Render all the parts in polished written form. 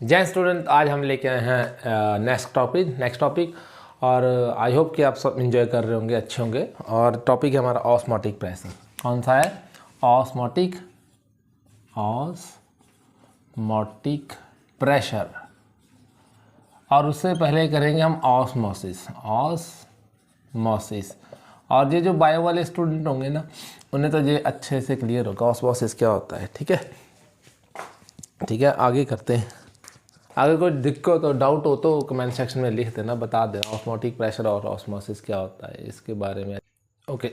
जय स्टूडेंट, आज हम लेके आए हैं नेक्स्ट टॉपिक और आई होप कि आप सब इंजॉय कर रहे होंगे, अच्छे होंगे। और टॉपिक है हमारा ऑस्मोटिक प्रेशर। कौन सा है? Osmotic pressure. और उससे पहले करेंगे हम ऑस्मोसिस। और ये जो बायो वाले स्टूडेंट होंगे ना, उन्हें तो ये अच्छे से क्लियर होगा ऑस्मोसिस क्या होता है। ठीक है, आगे करते हैं। अगर कोई दिक्कत और डाउट हो तो कमेंट सेक्शन में लिख देना, बता देना ऑस्मोटिक प्रेशर और ऑस्मोसिस क्या होता है इसके बारे में। ओके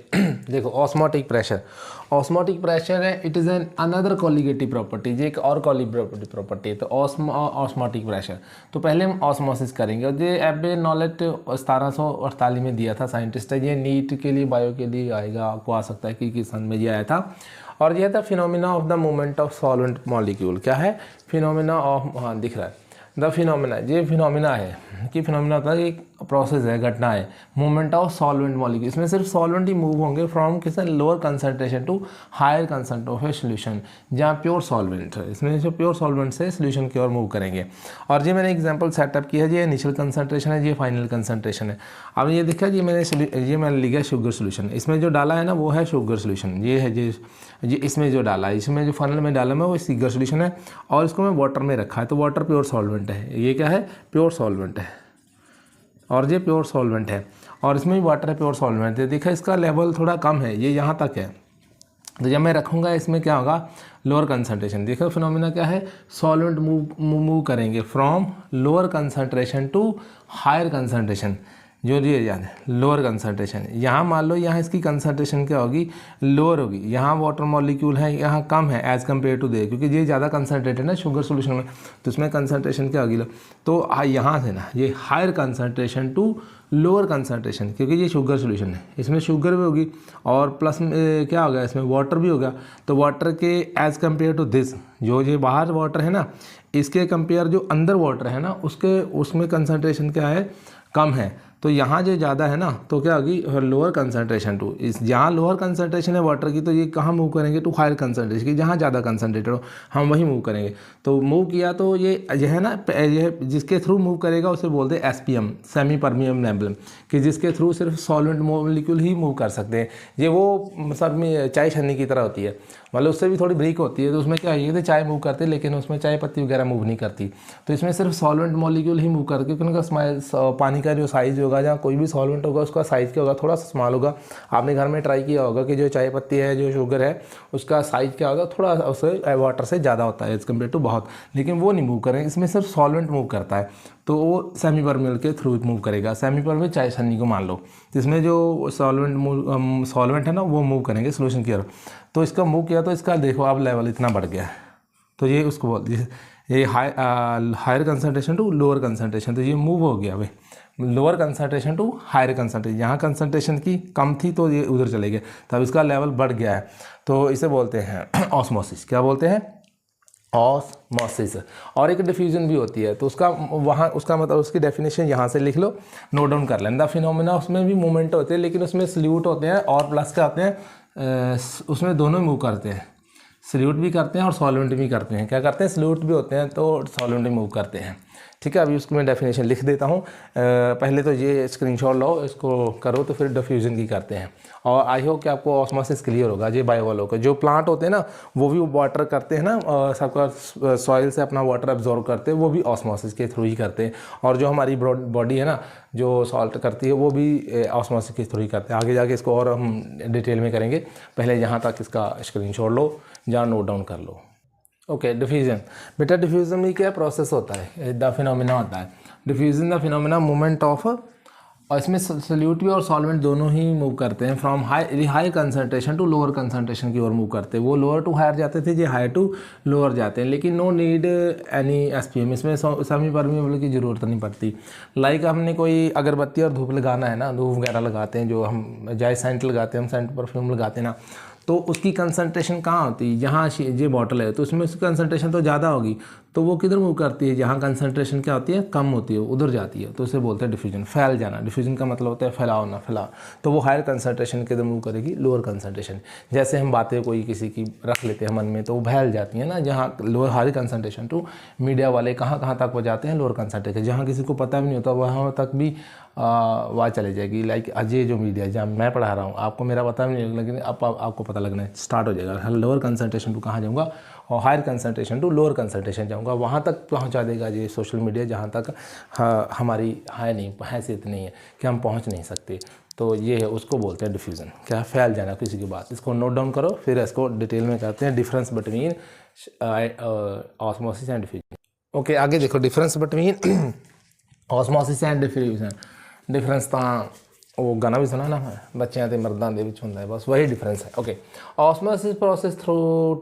देखो, ऑस्मोटिक प्रेशर है, it is an another colligative property. ये एक और कोलिगेटिव प्रॉपर्टी है। तो ऑस्मोटिक प्रेशर, तो पहले हम ऑस्मोसिस करेंगे। और ये एबे नॉलेट 1748 में दिया था साइंटिस्ट है। ये नीट के लिए, बायो के लिए आएगा, आपको आ सकता है कि सन में ये आया था। और यह था phenomena of the movement of solvent molecule. क्या है? फिनोमिना ऑफ, हाँ दिख रहा है, द फिनोमिना। ये फिनोमिना है कि फिनोमिना होता है, एक प्रोसेस है, घटना है, मूवमेंट ऑफ सॉल्वेंट मॉलिक्यूल। इसमें सिर्फ सॉल्वेंट ही मूव होंगे फ्रॉम किस lower concentration to higher concentration of a solution, जहाँ प्योर सॉल्वेंट है। इसमें जो प्योर सॉल्वेंट से सोल्यूशन की ओर मूव करेंगे। और ये मैंने एग्जांपल सेटअप किया है। ये इनिशियल कंसंट्रेशन है, ये फाइनल कंसंट्रेशन है। अब ये देखा, ये मैंने लिखा शुगर सोल्यूशन। इसमें जो डाला है ना वो है शुगर सोल्यूशन। ये है ये इसमें जो डाला है, इसमें जो फाइनल में डाला मैं वो शुगर सोल्यूशन है। और इसको मैं वाटर में रखा है, तो वाटर प्योर सॉल्वेंट है। ये क्या है? प्योर सॉल्वेंट है। और ये प्योर सॉल्वेंट है, और इसमें भी वाटर है, प्योर सॉल्वेंट है। देखा, इसका लेवल थोड़ा कम है, ये यहाँ तक है। तो जब मैं रखूँगा इसमें क्या होगा? Lower concentration. देखो फिनोमिना क्या है? सॉल्वेंट मूव करेंगे from lower concentration to higher concentration. जो ये याद है, लोअर कंसंट्रेशन। यहाँ मान लो यहाँ इसकी कंसंट्रेशन क्या होगी? लोअर होगी। यहाँ वाटर मॉलिक्यूल है, यहाँ कम है एज़ कम्पेयर टू दे, क्योंकि ये ज़्यादा कंसंट्रेट है ना शुगर सोल्यूशन में, तो इसमें कंसंट्रेशन क्या होगी? तो यहाँ से ना ये higher concentration to lower concentration, क्योंकि ये शुगर सोल्यूशन है, इसमें शुगर भी होगी और प्लस क्या हो गया? इसमें वाटर भी होगा। तो वाटर के एज़ कम्पेयर टू दिस, जो ये बाहर वाटर है ना, इसके कंपेयर जो अंदर वाटर है ना, उसमें कंसंट्रेशन क्या है? कम है। तो यहाँ जो ज़्यादा है ना, तो क्या होगी? लोअर कंसंट्रेशन टू, इस जहाँ लोअर कंसंट्रेशन है वाटर की, तो ये कहाँ मूव करेंगे? टू हायर कंसंट्रेशन की, जहाँ ज़्यादा कंसंट्रेटेड हो हम वही मूव करेंगे। तो मूव किया तो ये है ना, ये जिसके थ्रू मूव करेगा उसे बोलते हैं SPM, सेमी परमिएबल एम्बलम, कि जिसके थ्रू सिर्फ सॉल्वेंट मॉलिक्यूल ही मूव कर सकते हैं। ये वो सब में चाय छन्नी की तरह होती है, मतलब उससे भी थोड़ी ब्रीक होती है। तो उसमें क्या है? ये चाय मूव करते हैं, लेकिन उसमें चाय पत्ती वगैरह मूव नहीं करती। तो इसमें सिर्फ सॉल्वेंट मॉलिक्यूल ही मूव करते, क्योंकि उनका पानी का जो साइज़ होगा, जहाँ कोई भी सॉल्वेंट होगा उसका साइज़ क्या होगा? थोड़ा सा स्मॉल होगा। आपने घर में ट्राई किया होगा कि जो चाय पत्ती है, जो शुगर है, उसका साइज़ क्या होगा? थोड़ा उससे वाटर से ज़्यादा होता है एज़ कम्पेयर टू बहुत, लेकिन वो नहीं मूव करेंगे। इसमें सिर्फ सॉल्वेंट मूव करता है, तो वो सेमी परमिएबल के थ्रू मूव करेगा। सेमी परमिएबल चाय छन्नी को मान लो, जिसमें जो सॉल्वेंट है ना वो मूव करेंगे सोल्यूशन की ओर। तो इसका मूव किया तो इसका देखो अब लेवल इतना बढ़ गया है। तो ये उसको बोलते हैं ये higher concentration to lower concentration. तो ये मूव हो गया भाई, lower concentration to higher concentration. यहाँ कंसंट्रेशन की कम थी तो ये उधर चले गए, तब इसका लेवल बढ़ गया है। तो इसे बोलते हैं ऑस्मोसिस। क्या बोलते हैं? ऑस्मोसिस। और एक डिफ्यूजन भी होती है, तो उसका मतलब उसकी डेफिनेशन यहाँ से लिख लो, नोट डाउन कर लेना। फिनोमिना, उसमें भी मूवमेंट होते हैं, लेकिन उसमें सल्यूट होते हैं और प्लस क्या होते हैं? उसमें दोनों मूव करते हैं, सल्यूट भी करते हैं और सॉल्वेंट भी करते हैं। क्या करते हैं? सल्यूट भी होते हैं तो सॉल्वेंट भी मूव करते हैं। ठीक है, अभी उसको मैं डेफिनेशन लिख देता हूँ। पहले तो ये स्क्रीनशॉट लो, इसको करो, तो फिर डिफ्यूजन की करते हैं। और आई होप कि आपको ऑस्मोसिस क्लियर होगा। ये बायो वालों का जो प्लांट होते हैं ना, वो भी वाटर करते हैं ना, सबका सॉइल से अपना वाटर एब्जॉर्व करते हैं, वो भी ऑस्मोसिस के थ्रू ही करते हैं। और जो हमारी बॉडी है ना, जो सॉल्ट करती है, वो भी ऑस्मोसिस के थ्रू ही करते हैं। आगे जाके इसको और हम डिटेल में करेंगे, पहले यहाँ तक इसका स्क्रीनशॉट लो, जहाँ नोट डाउन कर लो। Okay, diffusion. बेटा डिफ्यूजन में क्या प्रोसेस होता है? द फिनोमिना होता है diffusion, the phenomena movement of, और इसमें सल्यूट भी और सॉल्वेंट दोनों ही मूव करते हैं from high concentration to lower concentration की ओर मूव करते हैं। वो लोअर टू हायर जाते थे, ये हायर टू लोअर जाते हैं, लेकिन नो नीड एनी SPM। इसमें सेमी परमिएबल की ज़रूरत नहीं पड़ती। लाइक हमने कोई अगरबत्ती और धूप लगाना है ना, धूप वगैरह लगाते हैं, जो हम जाए सेंट लगाते हैं, हम सेंट परफ्यूम लगाते हैं ना, तो उसकी कंसंट्रेशन कहाँ होती है? यहाँ ये बॉटल है, तो उसमें उसकी कंसंट्रेशन तो ज़्यादा होगी, तो वो किधर मूव करती है, जहाँ कंसंट्रेशन क्या होती है, कम होती है, उधर जाती है, तो उसे बोलते हैं डिफ्यूजन, फैल जाना। डिफ्यूजन का मतलब होता है फैलाव, फैला। तो वो हायर कंसंट्रेशन किधर मूव करेगी, लोअर कंसंट्रेशन। जैसे हम बातें कोई किसी की रख लेते हैं मन में, तो वो फैल जाती है ना, जहाँ lower higher concentration to media वाले कहाँ तक वो जाते हैं, लोअर कंसंट्रेशन। जहाँ किसी को पता भी नहीं होता वहाँ तक भी वहाँ चले जाएगी। लाइक अजय जो मीडिया जहाँ मैं पढ़ा रहा हूँ, आपको मेरा पता भी नहीं, लेकिन आपको पता लगना स्टार्ट हो जाएगा। लोअर कंसंट्रेशन टू कहाँ जाऊँगा, और higher concentration to lower concentration जाऊँगा, वहाँ तक पहुँचा देगा ये सोशल मीडिया, जहाँ तक हमारी हैसियत नहीं है कि हम पहुँच नहीं सकते। तो ये है, उसको बोलते हैं डिफ्यूज़न। क्या, फैल जाना किसी की बात। इसको नोट डाउन करो, फिर इसको डिटेल में करते हैं, difference between osmosis and diffusion. Okay, आगे देखो, difference between osmosis and diffusion. Difference ਤਾਂ ਉਹ ਗਾਣਾ ਵੀ ਸੁਣਾ ਨਾ, ਬੱਚਿਆਂ ਤੇ ਮਰਦਾਂ ਦੇ ਵਿੱਚ ਹੁੰਦਾ है, बस वही डिफरेंस है। Okay, osmosis process through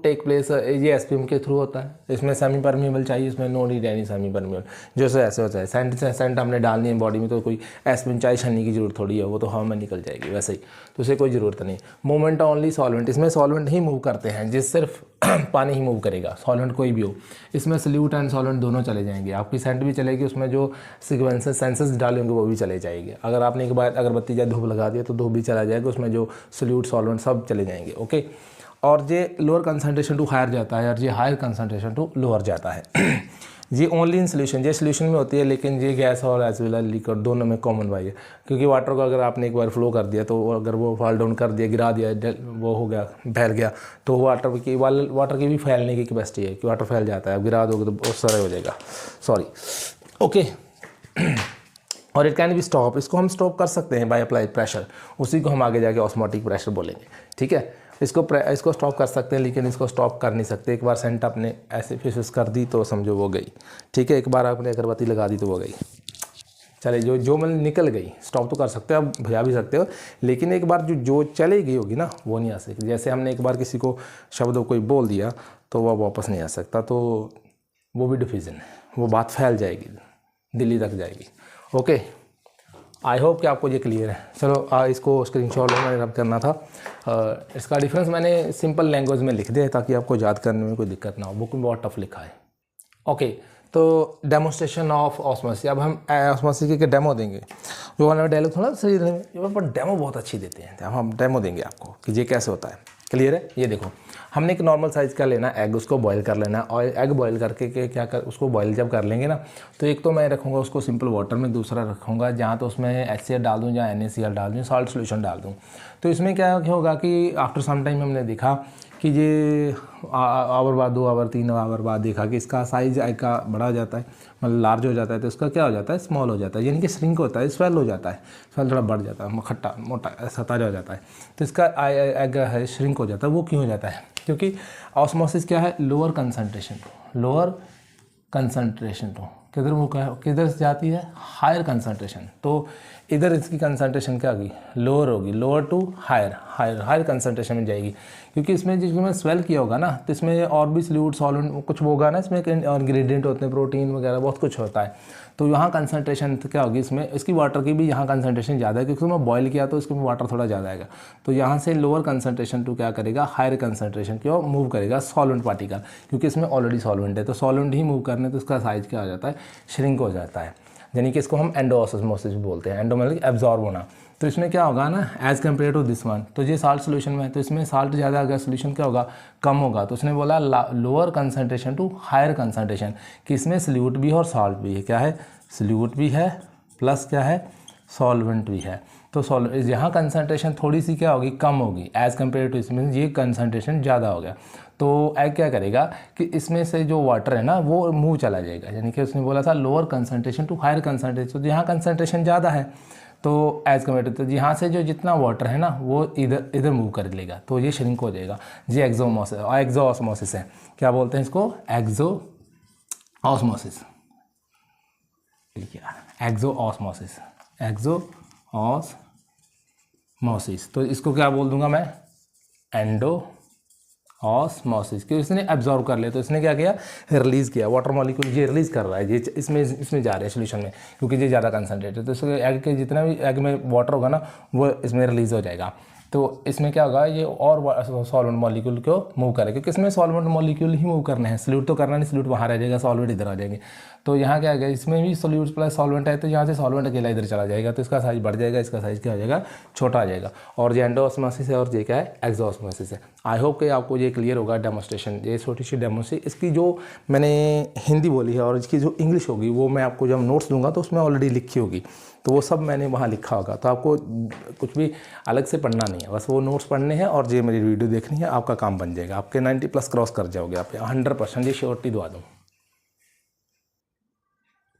take place, ये एसपीएम के थ्रू होता है। इसमें सेमी परमिएबल चाहिए, इसमें no need any semi permeable, जैसे ऐसे होता है। सेंट हमने डालनी है बॉडी में, तो कोई एस्पिरिन चाय छन्नी की जरूरत थोड़ी है, वो तो हवा में निकल जाएगी वैसे ही, तो उसे कोई ज़रूरत नहीं। मूवमेंट ऑनली सॉल्वेंट, इसमें सॉल्वेंट ही मूव करते हैं, जिस सिर्फ पानी ही मूव करेगा, सॉल्वेंट कोई भी हो। इसमें सल्यूट एंड सॉल्वेंट दोनों चले जाएंगे, आपकी सेंट भी चलेगी, उसमें जो सीक्वेंसेस सेंसेस डाले होंगे वो भी चले जाएंगे। अगर आपने एक बार अगरबत्ती या धूप लगा दिया तो धूप भी चला जाएगा, उसमें जो सल्यूट सॉल्वेंट सब चले जाएंगे। ओके, और ये लोअर कंसंट्रेशन टू हायर जाता है, और ये हायर कंसंट्रेशन टू लोअर जाता है। ये ओनली इन सोल्यूशन, ये सोल्यूशन में होती है, लेकिन ये गैस और एज वेल लिक्विड दोनों में कॉमन बाई है। क्योंकि वाटर को अगर आपने एक बार फ्लो कर दिया, तो अगर वो फॉल डाउन कर दिया, गिरा दिया, वो हो गया, फैल गया, तो वाटर की भी फैलने की कैपेसिटी है कि वाटर फैल जाता है। अब गिरा दोगे तो बहुत सारा हो जाएगा, सॉरी। ओके, और इट कैन बी स्टॉप, इसको हम स्टॉप कर सकते हैं बाय अप्लाइड प्रेशर, उसी को हम आगे जाके ऑस्मोटिक प्रेशर बोलेंगे। ठीक है, इसको स्टॉप कर सकते हैं, लेकिन इसको स्टॉप कर नहीं सकते। एक बार सेंट आपने ऐसे फिश कर दी तो समझो वो गई। ठीक है, एक बार आपने अगरबत्ती लगा दी तो वो गई, चले जो मतलब निकल गई। स्टॉप तो कर सकते हो, आप भजा भी सकते हो, लेकिन एक बार जो चली गई होगी ना, वो नहीं आ सकती। जैसे हमने एक बार किसी को शब्दों कोई बोल दिया तो वह वापस नहीं आ सकता, तो वो भी डिफ्यूजन है, वो बात फैल जाएगी, दिल्ली तक जाएगी। ओके, आई होप कि आपको ये क्लियर है। चलो इसको स्क्रीनशॉट मैंने रब करना था। इसका डिफरेंस मैंने सिंपल लैंग्वेज में लिख दिया है ताकि आपको याद करने में कोई दिक्कत ना हो, बुक में बहुत टफ लिखा है। ओके, तो डेमोस्ट्रेशन ऑफ ऑस्मोसिस, अब हम ऑस्मोसिस के डेमो देंगे। जो वाला डायलॉग थोड़ा सही, पर डेमो बहुत अच्छी देते हैं, हम डेमो देंगे आपको कि ये कैसे होता है। क्लियर है? ये देखो, हमने एक नॉर्मल साइज़ का लेना एग, उसको बॉईल कर लेना। और एग बॉईल करके उसको बॉईल जब कर लेंगे ना, तो एक तो मैं रखूँगा उसको सिंपल वाटर में, दूसरा रखूँगा जहाँ तो उसमें HCl डाल दूँ या NaCl डाल दूँ, सॉल्ट सोल्यूशन डाल दूँ। तो इसमें क्या होगा कि आफ्टर सम टाइम हमने देखा कि ये आवर बाद 2 आवर 3 आवर बाद देखा कि इसका साइज़ एग का बड़ा हो जाता है, मतलब लार्ज हो जाता है, तो इसका क्या हो जाता है, स्मॉल हो जाता है, यानी कि श्रिंक होता है, स्वेल हो जाता है, स्वेल थोड़ा बढ़ जाता है, खट्टा मोटा ऐसा ताजा हो जाता है। तो इसका एग है श्रिंक हो जाता है। वो क्यों हो जाता है? क्योंकि ऑस्मोसिस क्या है, लोअर कंसंट्रेशन टू किधर से जाती है, हायर कंसंट्रेशन। तो इधर इसकी कंसंट्रेशन क्या होगी, लोअर होगी, लोअर टू हायर कंसंट्रेशन में जाएगी। क्योंकि इसमें जिसमें स्वेल किया होगा ना, तो इसमें और भी सल्यूट सॉल्वेंट कुछ होगा ना, इसमें इंग्रेडिएंट होते हैं, प्रोटीन वगैरह बहुत कुछ होता है। तो यहाँ कंसंट्रेशन क्या होगी, इसमें इसकी वाटर की भी यहाँ कंसंट्रेशन ज़्यादा है, क्योंकि उसमें बॉयल किया तो इसमें वाटर थोड़ा ज़्यादा आएगा। तो यहाँ से लोअर कंसंट्रेशन टू क्या करेगा, हायर कंसंट्रेशन की ओर मूव करेगा सॉल्वेंट पार्टिकल, क्योंकि इसमें ऑलरेडी सॉल्वेंट है। तो सॉल्वेंट ही मूव करने तो इसका साइज क्या हो जाता है, श्रिंक हो जाता है, यानी कि इसको हम एंडोऑस्मोसिस बोलते हैं। एंडो मतलब एब्जॉर्ब होना। तो इसमें क्या होगा ना, as compare to this one, तो ये साल्ट सोल्यूशन में है, तो इसमें साल्ट ज़्यादा अगर सोल्यूशन क्या होगा, कम होगा। तो उसने बोला lower concentration to higher concentration, कि इसमें सल्यूट भी है और सॉल्ट भी है। क्या है, सल्यूट भी है प्लस क्या है, सॉल्वेंट भी है। तो यहाँ कंसंट्रेशन थोड़ी सी क्या होगी, कम होगी एज़ कम्पेयर टू इसमें, ये कंसंट्रेशन ज़्यादा हो गया। तो एग क्या करेगा कि इसमें से जो वाटर है ना वो मूव चला जाएगा, यानी कि उसने बोला था lower concentration to higher concentration. तो यहाँ कंसंट्रेशन ज़्यादा है तो एज़ कम्पेयर टू, तो यहाँ से जो जितना वाटर है ना वो इधर मूव कर लेगा, तो ये श्रिंक हो जाएगा। ये एक्सोऑस्मोसिस है। क्या बोलते हैं इसको, एक्सोऑस्मोसिस। एक्सोऑस्मोसिस। तो इसको क्या बोल दूंगा मैं, एंडोऑस्मोसिस, क्योंकि इसने एब्जॉर्ब कर लिया। तो इसने क्या किया, रिलीज़ किया, वाटर मॉलिक्यूल ये रिलीज़ कर रहा है, ये इसमें जा रहा है सोल्यूशन में, क्योंकि ये ज़्यादा कंसनट्रेट है। तो इसके एग के जितना भी एग में वाटर होगा ना वो इसमें रिलीज़ हो जाएगा। तो इसमें क्या होगा, ये और सॉल्वेंट मॉलिक्यूल को मूव करेगा, क्योंकि इसमें सॉल्वेंट मॉलिक्यूल ही मूव करने हैं, सॉल्यूट तो करना नहीं, सॉल्यूट वहाँ रह जाएगा, सॉल्वेंट इधर आ जाएंगे। तो यहाँ क्या है, इसमें भी सॉल्यूट प्लस सॉल्वेंट है, तो यहाँ से सॉल्वेंट अकेला इधर चला जाएगा, तो इसका साइज बढ़ जाएगा, इसका साइज क्या हो जाएगा, छोटा आ जाएगा। और ये एंडोऑस्मोसिस है और ये क्या है, एक्सोऑस्मोसिस है। आई होप कि आपको ये क्लियर होगा डेमोस्ट्रेशन, ये छोटी सी डेमोस्ट्रेशन। इसकी जो मैंने हिंदी बोली है और इसकी जो इंग्लिश होगी वो मैं आपको जब नोट्स दूंगा तो उसमें ऑलरेडी लिखी होगी, तो वो सब मैंने वहाँ लिखा होगा, तो आपको कुछ भी अलग से पढ़ना नहीं है, बस वो नोट्स पढ़ने हैं और ये मेरी वीडियो देखनी है, आपका काम बन जाएगा, आपके 90+ क्रॉस कर जाओगे आप 100%, ये श्योरिटी दवा दूँ।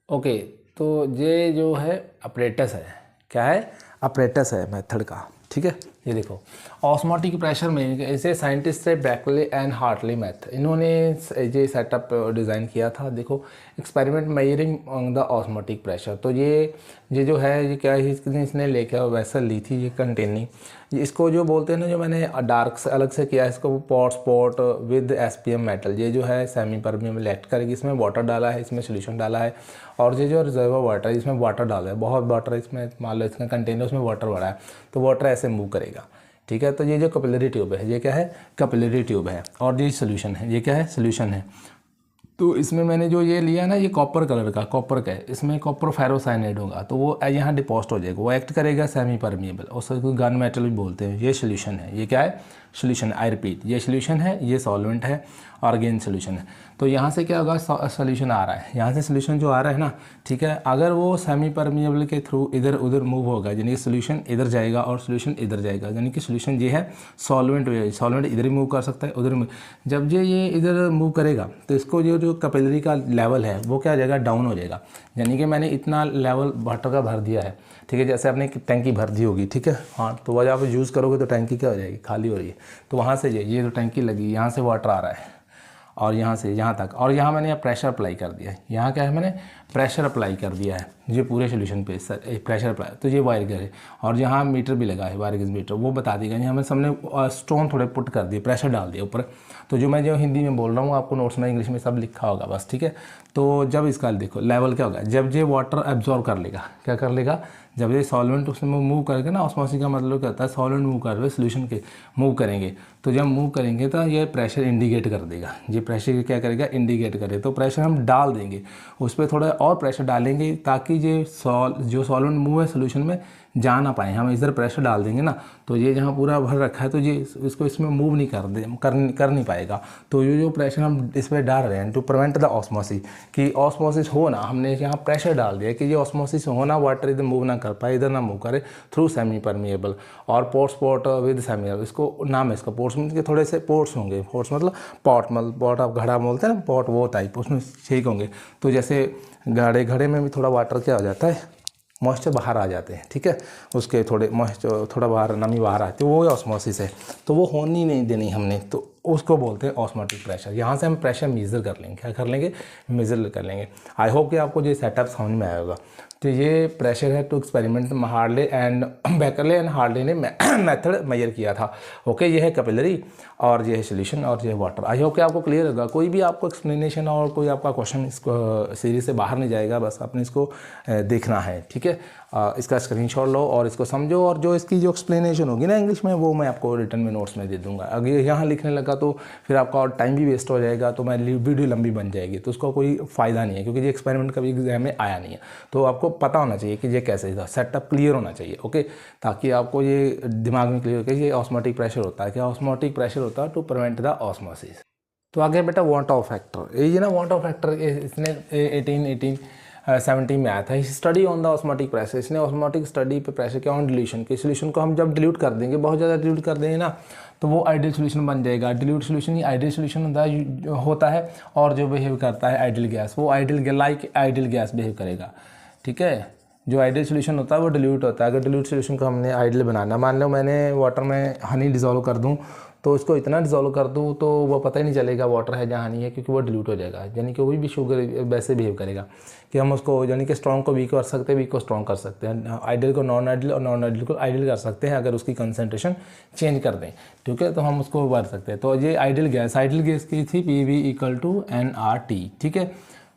ओके, तो ये जो है अपरेटस है, क्या है, अपरेटस है मेथड का, ठीक है। ये देखो ऑस्मोटिक प्रेशर में इसे साइंटिस्ट है बैकले एंड हार्टली मैथ, इन्होंने ये सेटअप डिज़ाइन किया था। देखो experiment measuring the osmotic pressure, तो ये जो है ये क्या है, इसने लेके वेसल ली थी ये कंटेनिंग, इसको जो बोलते हैं ना, जो मैंने डार्क से अलग से किया है इसको, pot spot with SPM metal, ये जो है सेमी परमिएबल एक्ट करेगी, इसमें वाटर डाला है, इसमें सोल्यूशन डाला है, और ये जो रिजर्व वाटर है इसमें वाटर डाला है, बहुत वाटर इसमें, मान लो इसका कंटेनर उसमें वाटर भरा है, तो वाटर ऐसे मूव करेगा, ठीक है। तो ये जो कैपिलरी ट्यूब है, ये क्या है, कैपिलरी ट्यूब है, और ये सोल्यूशन है, ये क्या है, सोल्यूशन है। तो इसमें मैंने जो ये लिया ना, ये कॉपर कलर का, कॉपर का है, इसमें कॉपर फेरोसाइनाइड होगा, तो वो यहाँ डिपॉजिट हो जाएगा, वो एक्ट करेगा सेमी परमिएबल, उसको गन मेटल भी बोलते हैं। ये सोल्यूशन है, ये क्या है, सोल्यूशन, आई रिपीट, ये सोल्यूशन है, ये सॉल्वेंट है, और अगेन सोल्यूशन है। तो यहाँ से क्या होगा, सोल्यूशन आ रहा है, यहाँ से सोल्यूशन जो आ रहा है ना, ठीक है, अगर वो सेमी परमिएबल के थ्रू इधर उधर मूव होगा, यानी कि सोल्यूशन इधर जाएगा और सोल्यूशन इधर जाएगा, यानी कि सोल्यूशन ये है सॉल्वेंट, सॉल्वेंट इधर ही मूव कर सकता है, उधर जब ये इधर मूव करेगा तो इसको जो कैपिलरी का लेवल है वो क्या हो जाएगा, डाउन हो जाएगा। यानी कि मैंने इतना लेवल वाटर का भर दिया है, ठीक है, जैसे आपने टैंकी भर दी होगी, ठीक है, हाँ, तो वह आप यूज़ करोगे तो टैंकी क्या हो जाएगी, खाली हो रही है, तो वहाँ से ये जो टैंकी लगी, यहाँ से वाटर आ रहा है और यहाँ से यहाँ तक, और यहाँ मैंने प्रेशर अप्लाई कर दिया है, यहाँ क्या है, मैंने प्रेशर अप्लाई कर दिया है ये पूरे सोल्यूशन पे, सर प्रेशर अप्लाई, तो ये वायर गेज है, और यहाँ मीटर भी लगा है, वायर गेज मीटर, वो बता देगा। यहाँ मैं सबने स्टोन थोड़े पुट कर दिए, प्रेशर डाल दिया ऊपर, तो जो मैं हिंदी में बोल रहा हूँ आपको नोट्स में इंग्लिश में सब लिखा होगा बस, ठीक है। तो जब इसका देखो लेवल क्या होगा, जब ये वाटर एब्जॉर्ब कर लेगा, क्या कर लेगा, जब ये सॉल्वेंट उसमें मूव करेगा ना, ऑस्मोसिस का मतलब क्या होता है, सॉल्वेंट मूव कर रहे सोल्यूशन के मूव करेंगे, तो जब मूव करेंगे तो ये प्रेशर इंडिकेट कर देगा, ये प्रेशर क्या करेगा, इंडिकेट करे, तो प्रेशर हम डाल देंगे, उस पर थोड़ा और प्रेशर डालेंगे ताकि ये जो सॉल्वेंट मूव है सोल्यूशन में जा ना पाए, हम इधर प्रेशर डाल देंगे ना, तो ये जहाँ पूरा भर रखा है तो ये इसको इसमें मूव नहीं कर नहीं पाएगा। तो ये जो प्रेशर हम इस पर डाल रहे हैं टू प्रिवेंट द ऑस्मोसिस, कि ऑस्मोसिस हो ना, हमने यहाँ प्रेशर डाल दिया कि ये ऑस्मोसिस हो ना, वाटर इधर मूव ना कर पाए, इधर ना मूव करे थ्रू सेमी परमिएबल, और पोर्ट स्पॉट विद सेमी, इसको नाम है इसका पोर्ट्स, में थोड़े से पोर्ट्स होंगे, पोर्ट्स मतलब पॉट आप घड़ा बोलते हैं ना, पॉट वो टाइप, उसमें छेक होंगे, तो जैसे घड़े में भी थोड़ा वाटर क्या हो जाता है, मॉइस्चर बाहर आ जाते हैं, ठीक है, उसके थोड़े मॉइस्चर थोड़ा बाहर, नमी बाहर आती है, वो ऑस्मोसिस है, तो वो होनी नहीं देनी हमने, तो उसको बोलते हैं ऑस्मोटिक प्रेशर। यहाँ से हम प्रेशर मेज़र कर लेंगे, क्या कर लेंगे, मेज़र कर लेंगे। आई होप कि आपको ये सेटअप समझ में आया होगा। तो ये प्रेशर है to experiment Hartley and Berkeley and Hartley ने मेथड मेजर किया था। ओके, ये है कैपिलरी और ये है सोल्यूशन और ये है वाटर। आई होप कि आपको क्लियर होगा। कोई भी आपको एक्सप्लेनेशन और कोई आपका क्वेश्चन इसको सीरीज से बाहर नहीं जाएगा, बस आपने इसको देखना है, ठीक है। इसका स्क्रीनशॉट लो और इसको समझो, और जो इसकी जो एक्सप्लेनेशन होगी ना इंग्लिश में, वो मैं आपको रिटर्न में नोट्स में दे दूंगा। अगर यहाँ लिखने लगा तो फिर आपका और टाइम भी वेस्ट हो जाएगा, तो मैं वीडियो लंबी बन जाएगी, तो उसका कोई फ़ायदा नहीं है, क्योंकि ये एक्सपेरिमेंट कभी एग्जाम में आया नहीं है। तो आपको पता होना चाहिए कि ये कैसे था, सेटअप क्लियर होना चाहिए, ओके, ताकि आपको ये दिमाग में क्लियर हो कि ये ऑस्मोटिक प्रेशर होता है, क्या ऑस्मोटिक प्रेशर होता है टू प्रिवेंट द ऑस्मोसिस। तो आगे बेटा वांट ऑफ फैक्टर, ये ना वांट ऑफ फैक्टर इसने 1870 में आया था। Study on the osmotic pressure, इसने ऑस्मोटिक स्टडी पे प्रेशर क्या ऑन डिल्यूशन के, सोल्यूशन को हम जब डिल्यूट कर देंगे, बहुत ज़्यादा डिल्यूट कर देंगे ना, तो वो आइडियल सोल्यूशन बन जाएगा। डिल्यूट सोल्यूशन ही आइडियल सोल्यूशन होता है, और जो बिहेव करता है आइडियल गैस, वो ideal like ideal gas behave करेगा, ठीक है। जो आइडियल सोल्यूशन होता है वो डिल्यूट होता है। अगर डिल्यूट सोल्यूशन को हमने आइडियल बनाना, मान लो मैंने वाटर में हनी डिज़ोल्व कर दूं, तो उसको इतना डिज़ोल्व कर दूं तो वो पता ही नहीं चलेगा वाटर है जहाँ हनी है, क्योंकि वो डिल्यूट हो जाएगा। यानी कि कोई भी शुगर वैसे बिहेव करेगा कि हम उसको, यानी कि स्ट्रॉन्ग को वीक कर सकते हैं, वीक को स्ट्रॉन्ग कर सकते हैं, आइडियल को नॉन आइडियल और नॉन आइडियल को आइडियल कर सकते हैं, अगर उसकी कंसनट्रेशन चेंज कर दें, ठीक है, तो हम उसको भर सकते हैं। तो ये आइडियल गैस की थी PV = NRT, ठीक है।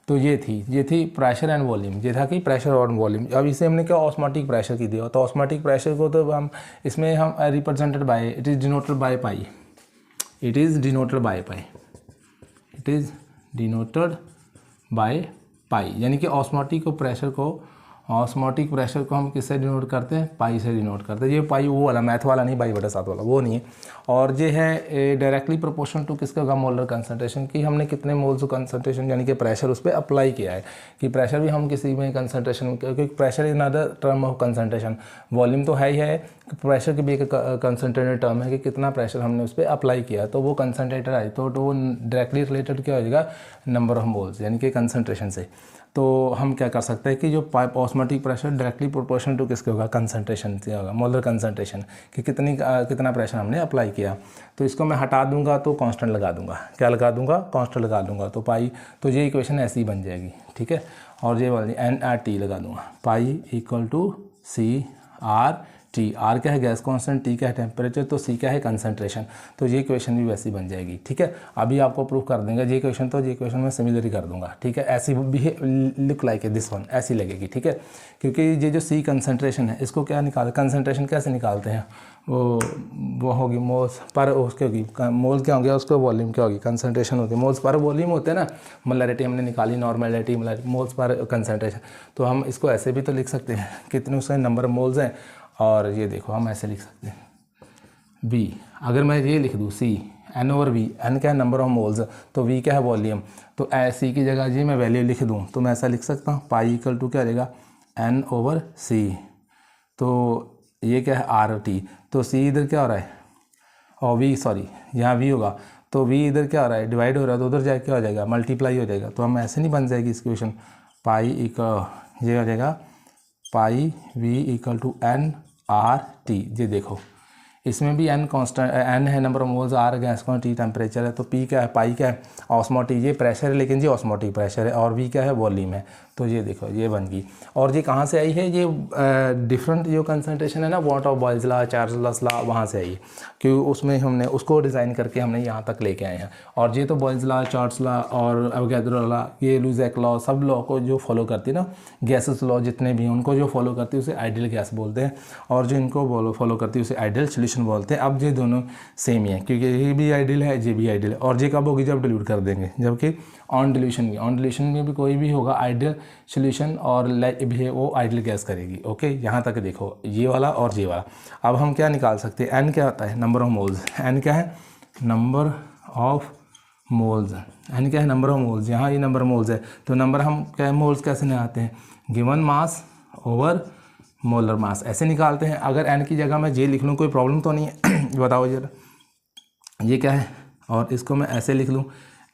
तो ये थी प्रेशर एंड वॉल्यूम, ये था कि प्रेशर और वॉल्यूम। अब इसे हमने क्या ऑस्मोटिक प्रेशर की दिया, तो ऑस्मोटिक प्रेशर को तो हम इसमें हम represented by, it is denoted by pi, it is denoted by pi, it is denoted by pi, यानी कि ऑस्मोटिक प्रेशर को हम किससे डिनोट करते हैं, पाई से डिनोट करते हैं। ये पाई वो वाला मैथ वाला नहीं, 22/7 वाला वो नहीं है। और ये है डायरेक्टली प्रोपोर्शनल टू किसका होगा, मोलर कंसंट्रेशन की हमने कितने मोल्स कंसंट्रेशन यानी कि प्रेशर उस पर अप्लाई किया है, कि प्रेशर भी हम किसी में कंसंट्रेशन, क्योंकि pressure is another term of concentration, volume तो है ही है, प्रेशर की भी एक कंसंट्रेटेड टर्म है कि कितना प्रेशर हमने उस पर अप्लाई किया, तो वो कंसंट्रेटेड आई तो वो डायरेक्टली रिलेटेड क्या हो जाएगा, नंबर ऑफ मोल्स यानी कि कंसंट्रेशन से। तो हम क्या कर सकते हैं कि जो osmotic pressure directly proportional to किसके होगा, कंसंट्रेशन से होगा, मोलर कंसंट्रेशन कि कितना प्रेशर हमने अप्लाई किया। तो इसको मैं हटा दूंगा तो कांस्टेंट लगा दूंगा, क्या लगा दूंगा, कांस्टेंट लगा दूंगा, तो पाई, तो ये इक्वेशन ऐसी बन जाएगी, ठीक है। और ये वाली NRT लगा दूंगा, pi equal to CRT, R क्या है गैस कॉन्स्टेंट, T क्या है टेम्परेचर, तो C क्या है कंसंट्रेशन, तो ये इक्वेशन भी वैसी बन जाएगी, ठीक है। अभी आपको प्रूव कर देंगे ये इक्वेशन, तो ये इक्वेशन मैं सिमिलर कर दूंगा, ठीक है। ऐसी भी लुक लाइक दिस वन, ऐसी लगेगी, ठीक है। क्योंकि ये जो C कंसंट्रेशन है, इसको क्या निकाल, कंसंट्रेशन कैसे निकालते हैं, वो होगी मोल्स पर, उसके होगी मोल क्या हो गया, उसको वॉल्यूम क्या होगी, कंसंट्रेशन होगी, मोल्स पर वॉल्यूम होते हैं ना, मोलैरिटी हमने निकाली, नॉर्मैलिटी मोल्स पर कंसंट्रेशन। तो हम इसको ऐसे भी तो लिख सकते हैं, कितने उसके नंबर मोल्स हैं, और ये देखो हम ऐसे लिख सकते हैं V, अगर मैं ये लिख दूँ C N/V, N क्या है नंबर ऑफ मोल्स, तो V क्या है वॉल्यूम, तो C की जगह ये मैं वैल्यू लिख दूँ तो मैं ऐसा लिख सकता हूँ, पाई इक्वल टू क्या रहेगा N/C, तो ये क्या है RT, तो C इधर क्या हो रहा है, और V सॉरी यहाँ V होगा, तो V इधर क्या हो रहा है, डिवाइड हो रहा है, तो उधर जाए क्या हो जाएगा, मल्टीप्लाई हो जाएगा। तो हम ऐसे नहीं बन जाएगी इस क्वेश्चन, पाई ये हो जाएगा pi V equal to NRT। ये देखो इसमें भी N कांस्टेंट, N है number of moles, R gas constant, T temperature है, तो P क्या है, पाई क्या है ऑस्मोटिक, ये प्रेशर है लेकिन ये ऑस्मोटिक प्रेशर है, और V क्या है वॉल्यूम है। तो ये देखो ये बन गई, और ये कहाँ से आई है, ये डिफरेंट जो कंसंट्रेशन है ना, what of Boyle's law, Charles law, वहाँ से आई है, क्योंकि उसमें हमने उसको डिज़ाइन करके हमने यहाँ तक लेके आए हैं। और ये तो बॉयल्स लॉ, चार्ल्स लॉ और अवोगाड्रो लॉ, ये लुज़ैक लॉ, सब लॉ को जो फॉलो करती है ना, गैसेस लॉ जितने भी हैं उनको जो फॉलो करती है उसे आइडियल गैस बोलते हैं, और जो इनको फॉलो करती है उसे आइडियल सोल्यूशन बोलते हैं। अब ये दोनों सेम ही है, क्योंकि ये भी आइडियल है, ये भी आइडियल है, और ये कब होगी, जब डिल्यूट कर देंगे, जबकि ऑन डिल्यूशन में भी कोई भी होगा आइडियल सोल्यूशन, और भी वो आइडियल गैस करेगी। ओके, यहाँ तक देखो ये वाला और ये वाला। अब हम क्या निकाल सकते हैं, N क्या होता है, नंबर ऑफ मोल्स, N क्या है, नंबर ऑफ मोल्स, N क्या है, नंबर ऑफ मोल्स, यहाँ ये नंबर मोल्स है, तो नंबर हम क्या मोल्स कैसे निकालते हैं, given mass over molar mass, ऐसे निकालते हैं। अगर N की जगह मैं J लिख लूँ कोई प्रॉब्लम तो नहीं है बताओ जरा, ये क्या है, और इसको मैं ऐसे लिख लूँ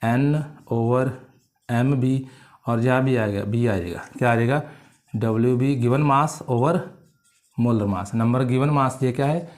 N/MB, और जहाँ भी आएगा B आ जाएगा, क्या आ जाएगा, WB given mass over molar mass, number given mass, ये क्या है,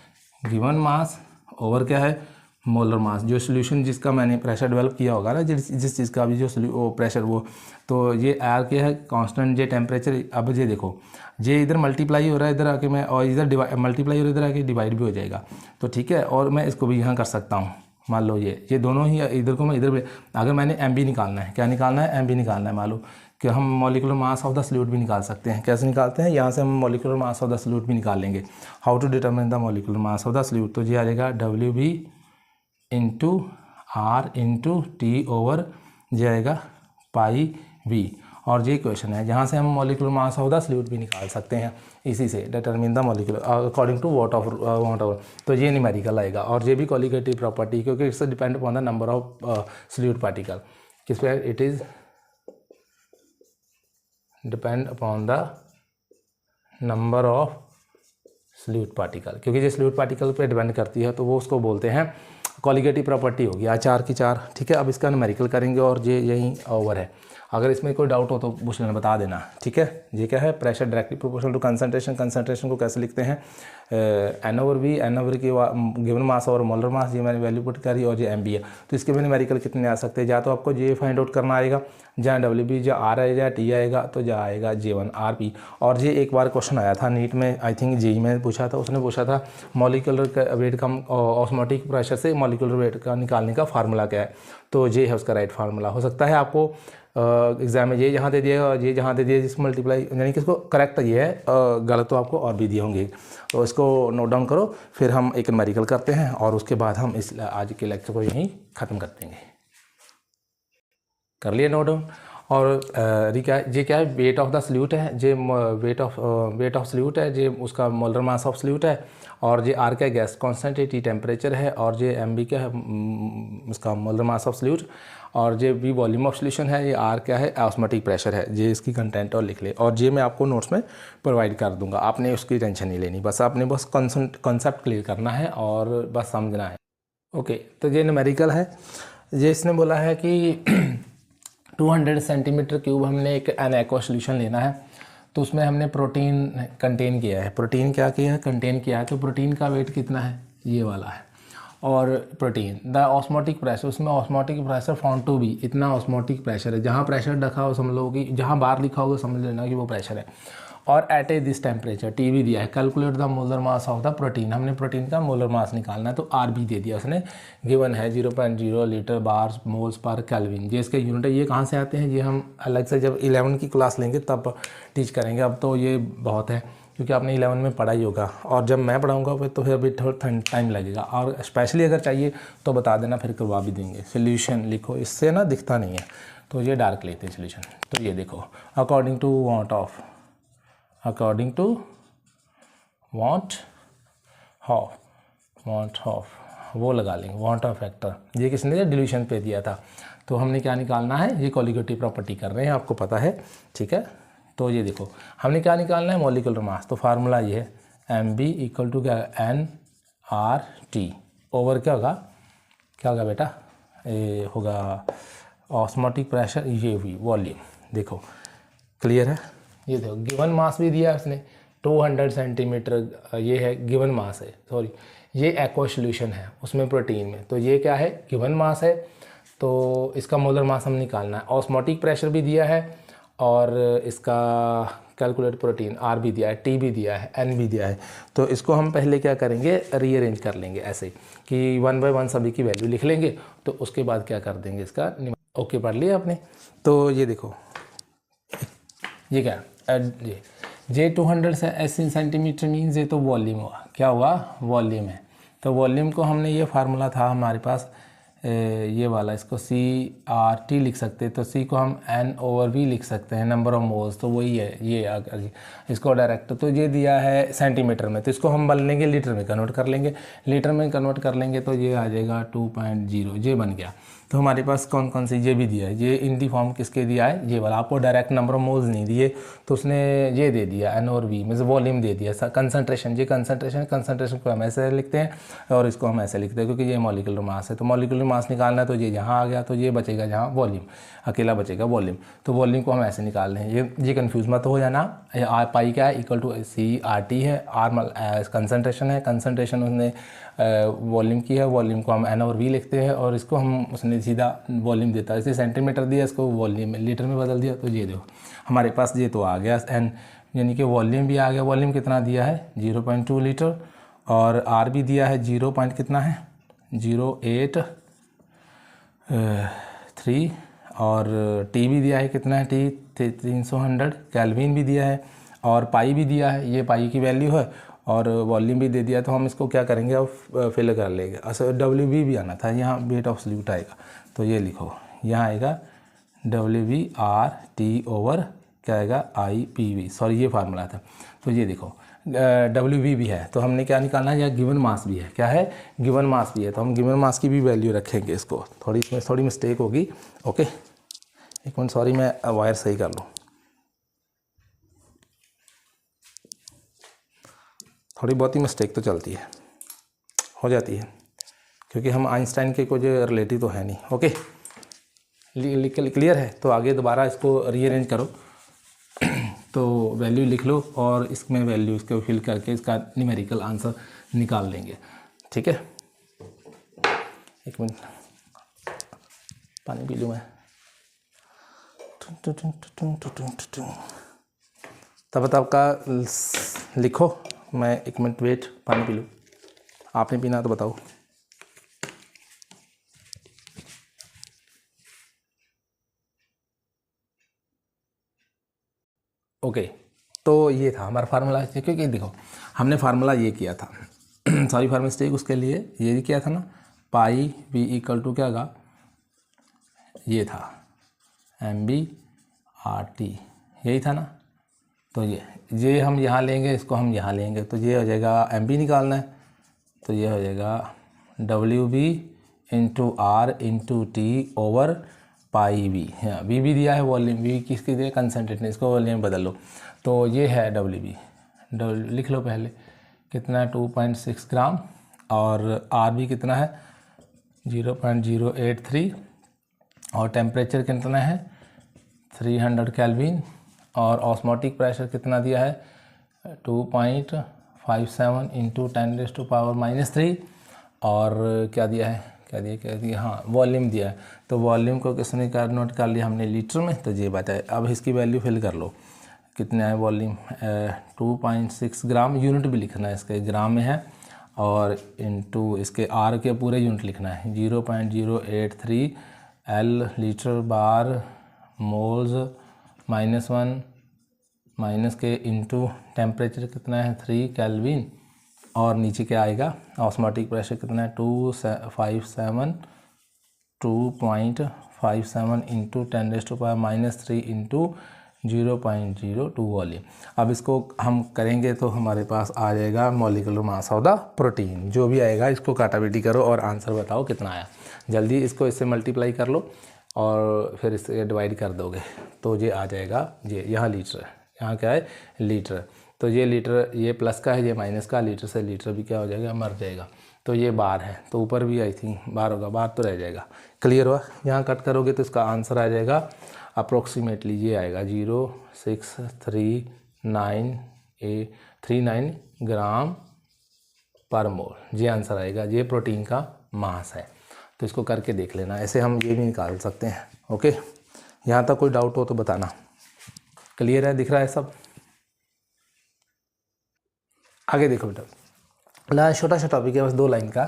गिवन मास ओवर क्या है, मोलर मास, जो सोल्यूशन जिसका मैंने प्रेशर डेवलप किया होगा ना, जिस चीज़ का भी जो प्रेशर वो, तो ये R क्या है कांस्टेंट, ये टेम्परेचर। अब ये देखो ये इधर मल्टीप्लाई हो रहा है, इधर आके मैं, और इधर मल्टीप्लाई हो रहा है, इधर आके डिवाइड भी हो जाएगा, तो ठीक है। और मैं इसको भी यहाँ कर सकता हूँ, मान लो ये दोनों ही, इधर को मैं इधर भी, अगर मैंने MB निकालना है, क्या निकालना है, MB निकालना है, मान लो कि हम molecular mass of the solute भी निकाल सकते हैं। कैसे निकालते हैं, यहाँ से हम molecular mass of the solute भी निकाल लेंगे। How to determine the molecular mass of the solute, तो ये आ जाएगा WB into R into T over जाएगा पाई V, और ये क्वेश्चन है जहाँ से हम molecular mass of the solute भी निकाल सकते हैं, इसी से determine the molecular according to what of, तो ये न्यूमेरिकल आएगा। और ये भी क्वालिटेटिव प्रॉपर्टी, क्योंकि it's depend upon the number of solute particle, किस पे, it is depend upon the number of solute particle, क्योंकि ये सॉल्यूट पार्टिकल पे डिपेंड करती है, तो वो उसको बोलते हैं क्वालिटेटिव प्रॉपर्टी होगी, 4 की 4, ठीक है। अब इसका न्यूमेरिकल करेंगे, और ये यही ओवर है। अगर इसमें कोई डाउट हो तो पूछ लेना, बता देना, ठीक है। ये क्या है, pressure directly proportional to concentration, concentration को कैसे लिखते हैं, N/V, N/V की गिवन मास और मोलर मास, ये मैंने वैल्यू पुट करी, और ये MB है। तो इसके भी न्यूमेरिकल कितने आ सकते हैं, या तो आपको ये फाइंड आउट करना आएगा, जहाँ WB जो R आएगा, या T आएगा, तो जहाँ आएगा J1RP। और ये एक बार क्वेश्चन आया था नीट में, आई थिंक JEE में पूछा था, उसने पूछा था मॉलिक्यूलर वेट कम ऑस्मोटिक प्रेशर से मॉलिक्यूलर वेट का निकालने का फार्मूला क्या है, तो ये है उसका राइट फार्मूला। हो सकता है आपको एग्जाम में ये जहाँ दे दिया और ये जहाँ दे दिया जिस मल्टीप्लाई, यानी कि इसको करेक्ट ये है, गलत तो आपको और भी दिए होंगे, तो इसको नोट डाउन करो। फिर हम एक न्यूमेरिकल करते हैं और उसके बाद हम इस आज के लेक्चर को यहीं ख़त्म कर देंगे। कर लिया नोट डाउन। और ये क्या है, वेट ऑफ द सल्यूट है, जे वेट ऑफ सल्यूट है, जे उसका मोलर मास ऑफ सल्यूट है, और जे आर क्या गैस कॉन्स्टेंट है, टी टेम्परेचर है, और जे एम बी क्या है उसका मोलर मास ऑफ सल्यूट, और J B volume of solution है, ये आर क्या है ऑस्मोटिक प्रेशर है। जे इसकी कंटेंट और लिख ले, और जे मैं आपको नोट्स में प्रोवाइड कर दूंगा, आपने उसकी टेंशन नहीं लेनी, बस आपने बस कॉन्सेप्ट क्लियर करना है और बस समझना है। ओके, तो ये न्यूमेरिकल है। ये इसने बोला है कि 200 सेंटीमीटर क्यूब हमने एक एन एक्वा सोल्यूशन लेना है, तो उसमें हमने प्रोटीन कंटेन किया है। प्रोटीन क्या किया है, कंटेन किया है। तो प्रोटीन का वेट कितना है, ये वाला है। और प्रोटीन द ऑस्मोटिक प्रेशर, उसमें osmotic pressure found to be, इतना ऑस्मोटिक प्रेशर है। जहाँ प्रेशर रखा हो समझ लो कि जहाँ बाहर लिखा होगा समझ लेना कि वो प्रेशर है। और at a this temperature, T भी दिया है। Calculate the molar mass of the protein, हमने प्रोटीन का मोलर मास निकालना है, तो आर भी दे दिया उसने, गिवन है 0.0 लीटर बार मोल्स पर केल्विन। ये इसके यूनिट है। ये कहाँ से आते हैं, ये हम अलग से जब 11 की क्लास लेंगे तब टीच करेंगे, अब तो ये बहुत है क्योंकि आपने 11 में पढ़ा ही होगा, और जब मैं पढ़ाऊँगा फिर तो फिर अभी थोड़ा टाइम लगेगा, और स्पेशली अगर चाहिए तो बता देना, फिर करवा भी देंगे। सोल्यूशन लिखो, इससे ना दिखता नहीं है, तो ये डार्क लेते हैं सोल्यूशन। तो ये देखो, अकॉर्डिंग टू वांट ऑफ वो लगा लेंगे, वांट ऑफ फैक्टर। ये किसने दिया, डिल्यूशन पे दिया था। तो हमने क्या निकालना है, ये कोलिगेटिव प्रॉपर्टी कर रहे हैं, आपको पता है, ठीक है। तो ये देखो हमने क्या निकालना है, मॉलिक्यूलर मास। तो फार्मूला ये है, एम बी इक्वल टू क्या, एन आर टी ओवर क्या होगा बेटा, ये होगा ऑस्मोटिक प्रेशर, ये हुई वॉल्यूम। देखो क्लियर है। ये देखो गिवन मास भी दिया है उसने 200 सेंटीमीटर, ये है गिवन मास है, सॉरी ये एक्वा सॉल्यूशन है उसमें प्रोटीन में, तो ये क्या है गिवन मास है। तो इसका मोलर मास हम निकालना है। ऑस्मोटिक प्रेशर भी दिया है, और इसका कैलकुलेट प्रोटीन आर भी दिया है, टी भी दिया है, एन भी दिया है। तो इसको हम पहले क्या करेंगे, रीअरेंज कर लेंगे ऐसे कि 1 बाय 1 सभी की वैल्यू लिख लेंगे, तो उसके बाद क्या कर देंगे इसका। ओके पढ़ लिया आपने। तो ये देखो ये क्या जे 200 सेंटीमीटर मीन्स ये तो वॉल्यूम हुआ, क्या हुआ, वॉल्यूम है। तो वॉल्यूम को हमने, ये फार्मूला था हमारे पास ये वाला, इसको सी आर टी लिख सकते हैं, तो सी को हम एन ओवर वी लिख सकते हैं, नंबर ऑफ मोल्स, तो वही है ये। अगर इसको डायरेक्ट, तो ये दिया है सेंटीमीटर में, तो इसको हम बन लेंगे लीटर में कन्वर्ट कर लेंगे। लीटर में कन्वर्ट कर लेंगे तो ये आ जाएगा 2.0, ये बन गया। तो हमारे पास कौन कौन सी, ये भी दिया है, ये इन दी फॉर्म किसके दिया है, ये वाला। आपको डायरेक्ट नंबर ऑफ मोल्स नहीं दिए, तो उसने ये दे दिया एन और वी मीन्स वॉल्यूम दे दिया। कंसंट्रेशन, ये कंसंट्रेशन को हम ऐसे लिखते हैं, और इसको हम ऐसे लिखते हैं क्योंकि ये मॉलिक्यूलर मास है। तो मॉलिक्यूलर मास निकालना है, तो ये यहाँ आ गया, तो ये बचेगा जहाँ वॉल्यूम, अकेला बचेगा वॉल्यूम। तो वॉल्यूम को हम ऐसे निकाल रहे हैं, ये कन्फ्यूज मत हो जाना। आर पाई क्या है, equal to C R T है, आर कंसंट्रेशन है, कंसंट्रेशन उसने वॉल्यूम की है, वॉल्यूम को हम एन और वी लिखते हैं, और इसको हम उसने सीधा वॉल्यूम देता है, इसे सेंटीमीटर दिया, इसको वॉल्यूम में लीटर में बदल दिया। तो ये देखो हमारे पास ये तो आ गया एन, यानी कि वॉल्यूम भी आ गया। वॉल्यूम कितना दिया है 0.2 लीटर, और आर भी दिया है 0 पॉइंट कितना है 0.83, और टी भी दिया है कितना है, टी 300 केल्विन भी दिया है, और पाई भी दिया है, ये पाई की वैल्यू है, और वॉल्यूम भी दे दिया। तो हम इसको क्या करेंगे, अब फिल कर लेंगे। अच्छा डब्ल्यू भी आना था, यहाँ वेट ऑफ सल्यूट आएगा, तो ये लिखो, यहाँ आएगा WVRT ओवर क्या आएगा IPV, सॉरी ये फार्मूला था। तो ये देखो WV भी है, तो हमने क्या निकालना है, यहाँ गिवन मास भी है, क्या है गिवन मास भी है, तो हम गिवन मास की भी वैल्यू रखेंगे। इसको थोड़ी इसमें थोड़ी मिस्टेक होगी, ओके एक मिनट, सॉरी मैं वायर सही कर लूँ, थोड़ी बहुत ही मिस्टेक तो चलती है, हो जाती है, क्योंकि हम आइंस्टाइन के कुछ रिलेटिव तो है नहीं। ओके क्लियर है। तो आगे दोबारा इसको रीअरेंज करो, तो वैल्यू लिख लो, और इसमें वैल्यू इसको फिल करके इसका न्यूमेरिकल आंसर निकाल लेंगे, ठीक है। एक मिनट पानी पी लूँ मैं, तब तक का लिखो, मैं एक मिनट वेट, पानी पी लूँ। आपने पीना तो बताओ। ओके, तो ये था हमारा फार्मूला, क्योंकि देखो हमने फार्मूला ये किया था सॉरी फॉर मिस्टेक, उसके लिए ये किया था ना, पाई v इक्वल टू क्या होगा, ये था MB/RT, यही था ना। तो ये हम यहाँ लेंगे, इसको हम यहाँ लेंगे, तो ये हो जाएगा MB निकालना है, तो ये हो जाएगा WB into R into T over पाई V। हाँ, V भी दिया है, वॉल्यूम V किसकी दिया, कंसनट्रेट, इसको वॉल्यूम बदल लो। तो ये है WB, लिख लो पहले कितना है 2.6 ग्राम, और R भी कितना है 0.083, और टेम्परेचर कितना है 300 केल्विन, और ऑस्मोटिक प्रेशर कितना दिया है 2.57 इंटू 10⁻⁻3, और क्या दिया है हाँ वॉल्यूम दिया है। तो वॉल्यूम को किसने नोट कर लिया हमने लीटर में, तो ये बात है। अब इसकी वैल्यू फिल कर लो, कितना है वॉल्यूम 2.6 ग्राम, यूनिट भी लिखना है इसके ग्राम में है, और इनटू इसके आर के पूरे यूनिट लिखना है 0.083 L लीटर बार मोल्स -1 माइनस के इंटू टेम्परेचर कितना है 3 केल्विन, और नीचे क्या आएगा ऑस्मोटिक प्रेशर कितना है 2.57 इंटू 10⁻³ इंटू 0.02 वॉल्यूम। अब इसको हम करेंगे तो हमारे पास आ जाएगा molecular mass of the protein, जो भी आएगा इसको काटाबीटी करो और आंसर बताओ कितना आया। जल्दी इसको इससे मल्टीप्लाई कर लो और फिर इससे डिवाइड कर दोगे तो ये आ जाएगा, ये यहाँ लीटर है, यहाँ क्या है लीटर। तो ये लीटर, ये प्लस का है, ये माइनस का, लीटर से लीटर भी क्या हो जाएगा मर जाएगा। तो ये बार है, तो ऊपर भी आई थिंक बार होगा, बार तो रह जाएगा। क्लियर हुआ? यहाँ कट करोगे तो इसका आंसर आ जाएगा अप्रोक्सीमेटली, ये आएगा 0.639 ग्राम पर मोल, ये आंसर आएगा। ये प्रोटीन का मास है, तो इसको करके देख लेना। ऐसे हम ये भी निकाल सकते हैं। ओके, यहाँ तक कोई डाउट हो तो बताना। क्लियर है, दिख रहा है सब? आगे देखो बेटा, लास्ट छोटा सा टॉपिक है बस 2 लाइन का।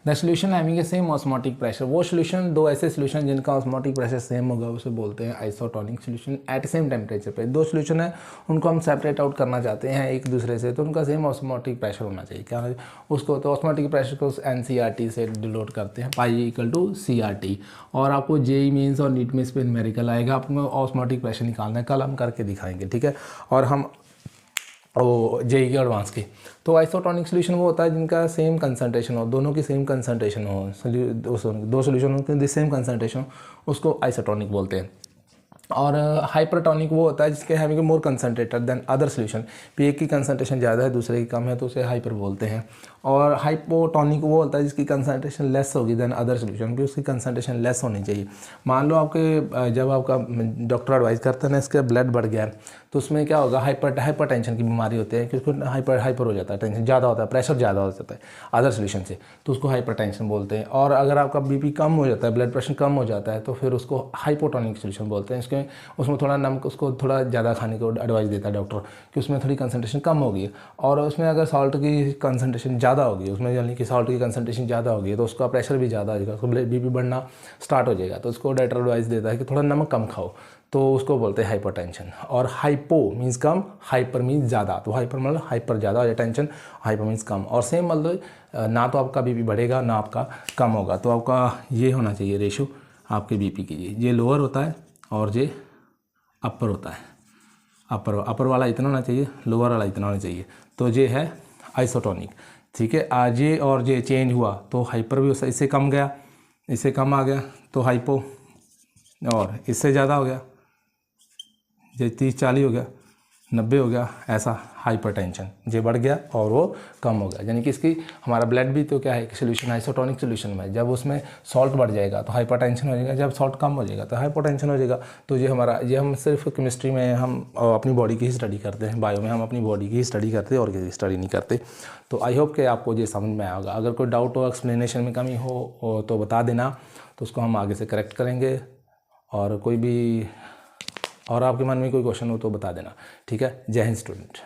The solution having a same osmotic pressure, वो सोल्यूशन, 2 ऐसे सोल्यूशन जिनका ऑस्मोटिक प्रेशर सेम होगा उसे बोलते हैं isotonic solution at same temperature पे। 2 सोल्यूशन है, उनको हम सेपरेट आउट करना चाहते हैं एक दूसरे से, तो उनका सेम ऑस्मोटिक प्रेशर होना चाहिए। क्या होना चाहिए उसको? तो ऑस्मोटिक प्रेशर को NCRT से डिनोट करते हैं, पाई इक्वल टू CRT। और आपको JEE मेंस और नीट में इस पर न्यूमेरिकल आएगा, आपको ऑस्मोटिक प्रेशर निकालना है, कल हम करके दिखाएंगे, ठीक है। और हम JEE के एडवांस की, तो आइसोटोनिक सोल्यूशन वो होता है जिनका सेम कंसंट्रेशन हो, दोनों की सेम कंसंट्रेशन हो, 2 सोल्यूशन की सेम कंसंट्रेशन, उसको आइसोटोनिक बोलते हैं। और हाइपरटोनिक वो होता है जिसके having more concentrated than other solution, भी एक की कंसंट्रेशन ज़्यादा है दूसरे की कम है तो उसे हाइपर बोलते हैं। और हाइपोटोनिक वो होता है जिसकी कंसंट्रेशन लेस होगी देन अदर सोल्यूशन, भी उसकी कंसंट्रेशन लेस होनी चाहिए। मान लो आपके जब आपका डॉक्टर एडवाइस करता है ना, इसका ब्लड बढ़ गया तो उसमें क्या होगा, हाइपरटेंशन की बीमारी होती है, क्योंकि हाइपर हो जाता है, टेंशन ज़्यादा होता है, प्रेशर ज़्यादा हो जाता है अदर सोल्यूशन से, तो उसको हाइपरटेंशन बोलते हैं। और अगर आपका BP कम हो जाता है, ब्लड प्रेशर कम हो जाता है, तो फिर उसको हाइपोटोनिक सोल्यूशन बोलते हैं। उसमें थोड़ा नमक, उसको थोड़ा ज़्यादा खाने को एडवाइस देता है डॉक्टर कि उसमें थोड़ी कंसंट्रेशन कम होगी। और उसमें अगर सॉल्ट की कंसंट्रेशन ज़्यादा होगी, उसमें यानी कि सॉल्ट की कंसंट्रेशन ज़्यादा होगी, तो उसका प्रेशर भी ज़्यादा आ जाएगा, उसको BP बढ़ना स्टार्ट हो जाएगा, तो उसको डॉक्टर एडवाइस देता है कि थोड़ा नमक कम खाओ, तो उसको बोलते हैं हाइपरटेंशन। और हाइपो मीन्स कम, हाइपर मीन्स ज़्यादा, तो हाइपर मतलब हाइपर ज़्यादा हो जाए टेंशन, हाइपर मीन्स कम। और सेम मतलब ना तो आपका BP बढ़ेगा ना आपका कम होगा, तो आपका ये होना चाहिए रेशो आपके BP की, ये लोअर होता है और ये अपर होता है। अपर वाला इतना होना चाहिए, लोअर वाला इतना होना चाहिए, तो ये है आइसोटोनिक, ठीक है। आज ये और ये चेंज हुआ तो हाइपर भी इससे कम गया, इससे कम आ गया तो हाइपो, और इससे ज़्यादा हो गया, ये 30-40 हो गया, 90 हो गया, ऐसा हाइपरटेंशन, ये बढ़ गया और वो कम हो गया। यानी कि इसकी हमारा ब्लड भी तो क्या है कि सोल्यूशन आइसोटोनिक सोल्यूशन में, जब उसमें सॉल्ट बढ़ जाएगा तो हाइपरटेंशन हो जाएगा, जब सॉल्ट कम हो जाएगा तो हाइपोटेंशन हो जाएगा। तो ये हमारा, ये हम सिर्फ केमिस्ट्री में हम अपनी बॉडी की ही स्टडी करते हैं, बायो में हम अपनी बॉडी की ही स्टडी करते हैं और किसी स्टडी नहीं करते। तो आई होप कि आपको ये समझ में आया होगा। अगर कोई डाउट हो, एक्सप्लेनेशन में कमी हो तो बता देना, तो उसको हम आगे से करेक्ट करेंगे। और कोई भी और आपके मन में कोई क्वेश्चन हो तो बता देना, ठीक है। जय हिंद स्टूडेंट।